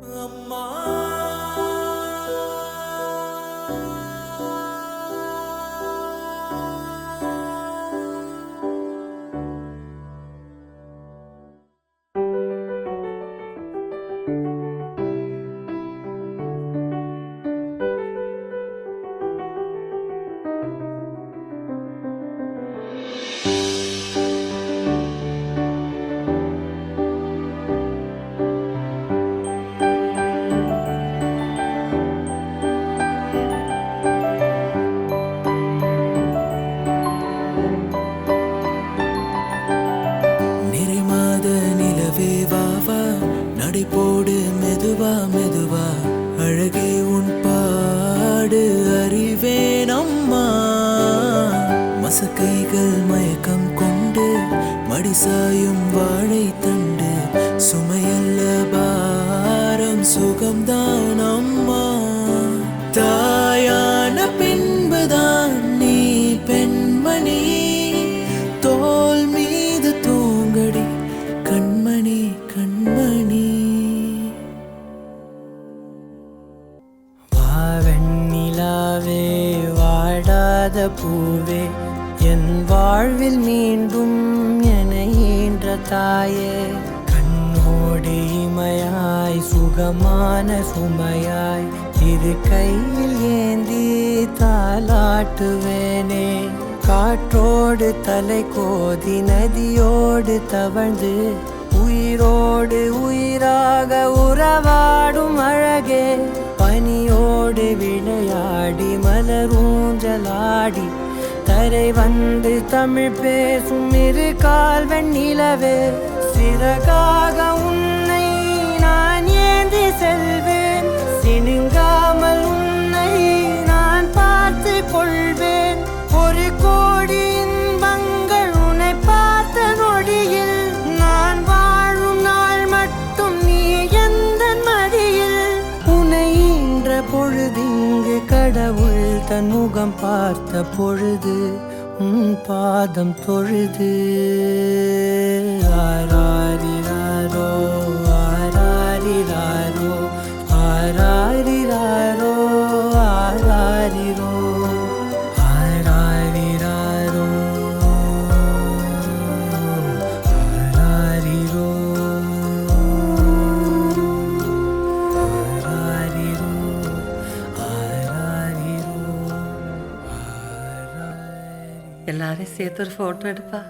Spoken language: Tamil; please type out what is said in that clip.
அம்மா போடு மெதுவா மெதுவா அழகே உன் பாடு அறிவேன் அம்மா. மசக்கைகள் மயக்கம் கொண்டு மடிசாயும் வாழை தண்டு சுமையல்ல பாரம் சுகம்தான் அம்மா. தாயான பின்புதான் நீ பெண்மணி, தோல் மீது தூங்கடி கண்மணி கண்மணி. வாவெண்ணிலாவே வாடாத பூவே என் வாழ்வில் மீண்டும் என ஈன்ற தாயே. கண்ணோடு இமையாய் சுகமான சுமையாய் இரு கையில் ஏந்தி தாலாட்டுவேனே. காற்றோடு தலை கோதி நதியோடு தவழ்ந்து உயிரோடு உயிராக உறவாடும் அழகே. பனியோடு விளையாடி மலரூஞ்சலாடி தரை வந்து தமிழ் பேசும் இரு கால் வெண்ணிலவே. சிறகாக உன்னை நான் ஏந்தி செல்வேன், சினுங்காமல் உன்னை நான் பார்த்து கொள்வேன். ஒரு கோடி இன்பங்கள் உன்னை பார்த்த நொடியில், நான் வாழும் நாள் மட்டும் நீ எந்த மடியில். உன்னை ஈன்ற பொழுதிங்கு கடவுள் தன் முகம் பார்த்த பொழுது உன் பாதம் தொழுது. ஆராரிராரோ ஆராரிராரோ ஆராரிராரோ ஆராரிரோ ஆராரிராரோ ஆராரிரோ ஆராரிரோ ஆராரிரோ. எல்லாரையும் சேர்த்து ஒரு ஃபோட்டோ எடுப்பா.